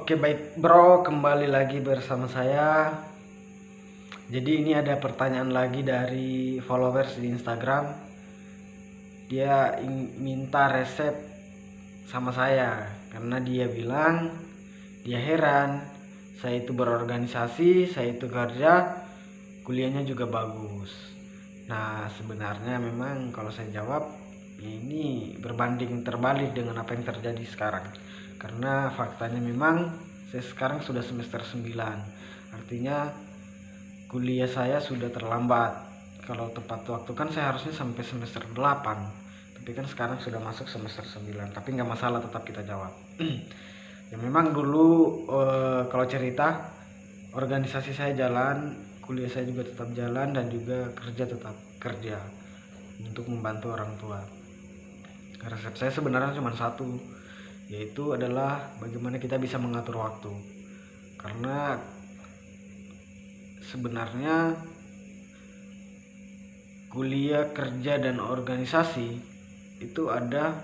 Oke baik bro, kembali lagi bersama saya. Jadi ini ada pertanyaan lagi dari followers di Instagram. Dia minta resep sama saya karena dia bilang dia heran, saya itu berorganisasi, saya itu kerja, kuliahnya juga bagus. Nah sebenarnya memang kalau saya jawab ini berbanding terbalik dengan apa yang terjadi sekarang. Karena faktanya memang saya sekarang sudah semester 9. Artinya kuliah saya sudah terlambat. Kalau tepat waktu kan saya harusnya sampai semester 8. Tapi kan sekarang sudah masuk semester 9. Tapi nggak masalah, tetap kita jawab. Ya memang dulu kalau cerita organisasi saya jalan, kuliah saya juga tetap jalan, dan juga kerja tetap kerja untuk membantu orang tua. Resep saya sebenarnya cuma satu, yaitu adalah bagaimana kita bisa mengatur waktu. Karena sebenarnya kuliah, kerja, dan organisasi itu ada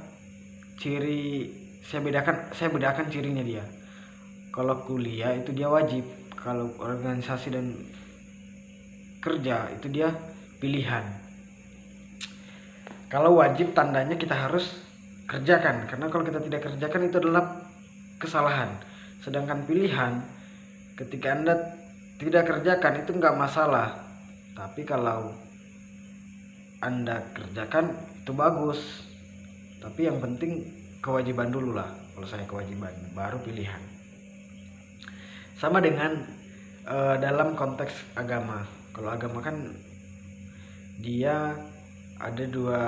ciri, saya bedakan cirinya dia. Kalau kuliah itu dia wajib, kalau organisasi dan kerja itu dia pilihan. Kalau wajib tandanya kita harus kerjakan, karena kalau kita tidak kerjakan itu adalah kesalahan. Sedangkan pilihan, ketika Anda tidak kerjakan itu nggak masalah, tapi kalau Anda kerjakan itu bagus. Tapi yang penting kewajiban dulu lah. Kalau saya kewajiban baru pilihan. Sama dengan dalam konteks agama. Kalau agama kan dia ada dua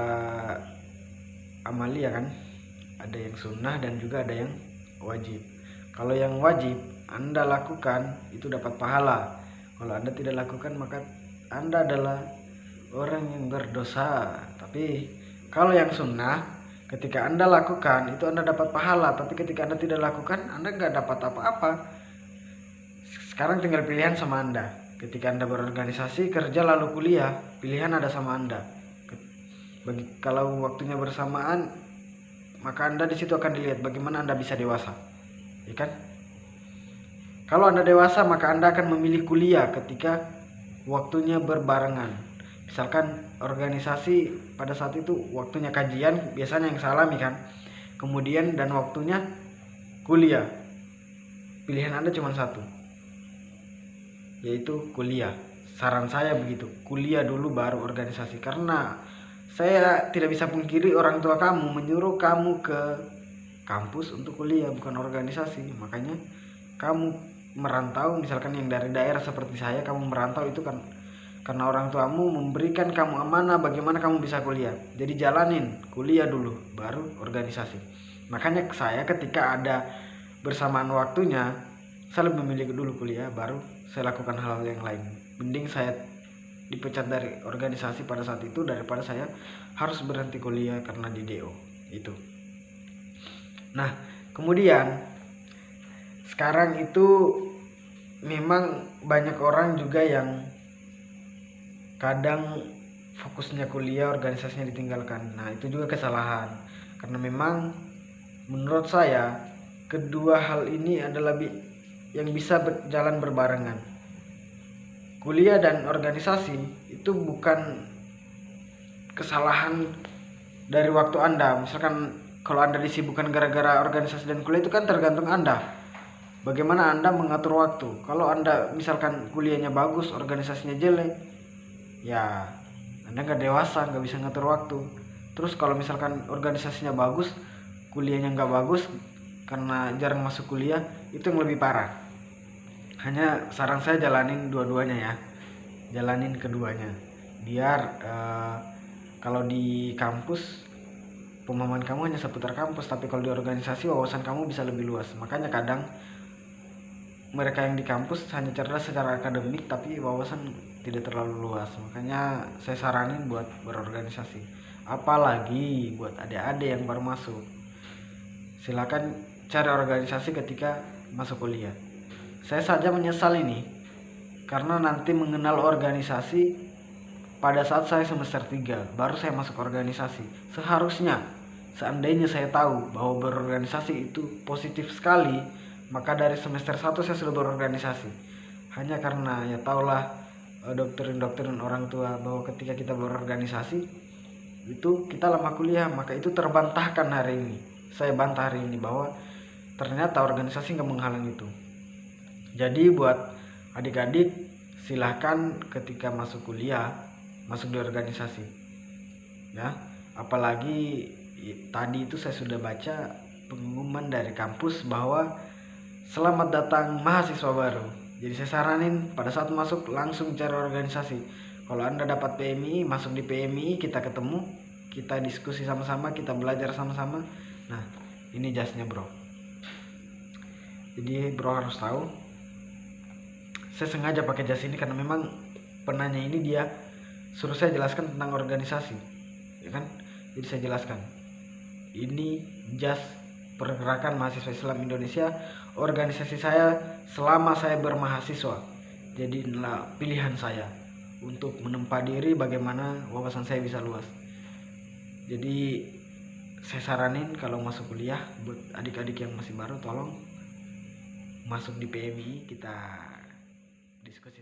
amalia kan, ada yang sunnah dan juga ada yang wajib. Kalau yang wajib Anda lakukan itu dapat pahala. Kalau Anda tidak lakukan maka Anda adalah orang yang berdosa. Tapi kalau yang sunnah, ketika Anda lakukan itu Anda dapat pahala, tapi ketika Anda tidak lakukan Anda nggak dapat apa-apa. Sekarang tinggal pilihan sama Anda. Ketika Anda berorganisasi, kerja, lalu kuliah, pilihan ada sama Anda. Kalau waktunya bersamaan, maka Anda di situ akan dilihat bagaimana Anda bisa dewasa, ya kan? Kalau Anda dewasa, maka Anda akan memilih kuliah ketika waktunya berbarengan. Misalkan organisasi pada saat itu waktunya kajian, biasanya yang saya alami kan. Kemudian dan waktunya kuliah. Pilihan Anda cuma satu, yaitu kuliah. Saran saya begitu, kuliah dulu baru organisasi. Karena saya tidak bisa pungkiri orang tua kamu menyuruh kamu ke kampus untuk kuliah, bukan organisasi. Makanya kamu merantau, misalkan yang dari daerah seperti saya, kamu merantau itu kan karena orang tuamu memberikan kamu amanah bagaimana kamu bisa kuliah. Jadi jalanin kuliah dulu baru organisasi. Makanya saya ketika ada bersamaan waktunya, saya lebih memilih dulu kuliah baru saya lakukan hal-hal yang lain. Mending saya dipecat dari organisasi pada saat itu daripada saya harus berhenti kuliah karena di DO itu. Nah kemudian sekarang itu memang banyak orang juga yang kadang fokusnya kuliah, organisasinya ditinggalkan. Nah itu juga kesalahan, karena memang menurut saya kedua hal ini adalah yang bisa berjalan berbarengan. Kuliah dan organisasi itu bukan kesalahan dari waktu Anda. Misalkan kalau Anda disibukkan gara-gara organisasi dan kuliah, itu kan tergantung Anda. Bagaimana Anda mengatur waktu. Kalau Anda misalkan kuliahnya bagus, organisasinya jelek, ya Anda nggak dewasa, nggak bisa ngatur waktu. Terus kalau misalkan organisasinya bagus, kuliahnya nggak bagus karena jarang masuk kuliah, itu yang lebih parah. Hanya saran saya jalanin dua-duanya ya, jalanin keduanya biar kalau di kampus pemahaman kamu hanya seputar kampus, tapi kalau di organisasi wawasan kamu bisa lebih luas. Makanya kadang mereka yang di kampus hanya cerdas secara akademik tapi wawasan tidak terlalu luas. Makanya saya saranin buat berorganisasi, apalagi buat adik-adik yang baru masuk. Silakan cari organisasi ketika masuk kuliah. Saya saja menyesal ini karena nanti mengenal organisasi pada saat saya semester 3 baru saya masuk organisasi. Seharusnya seandainya saya tahu bahwa berorganisasi itu positif sekali, Maka dari semester 1 saya sudah berorganisasi. Hanya karena ya tahulah doktrin-doktrin orang tua bahwa ketika kita berorganisasi itu kita lama kuliah, maka itu terbantahkan hari ini. Saya bantah hari ini bahwa ternyata organisasi nggak menghalang itu. Jadi buat adik-adik silahkan ketika masuk kuliah masuk di organisasi ya. Apalagi tadi itu saya sudah baca pengumuman dari kampus bahwa selamat datang mahasiswa baru. Jadi saya saranin pada saat masuk langsung cari organisasi. Kalau Anda dapat PMI, masuk di PMI, kita ketemu, kita diskusi sama-sama, kita belajar sama-sama. Nah, ini jasnya bro. Jadi bro harus tahu, saya sengaja pakai jas ini karena memang penanya ini dia suruh saya jelaskan tentang organisasi, ya kan? Jadi saya jelaskan. Ini jas Pergerakan Mahasiswa Islam Indonesia, organisasi saya selama saya bermahasiswa. Jadi inilah pilihan saya untuk menempa diri bagaimana wawasan saya bisa luas. Jadi saya saranin kalau masuk kuliah buat adik-adik yang masih baru, tolong masuk di PMI, kita diskusi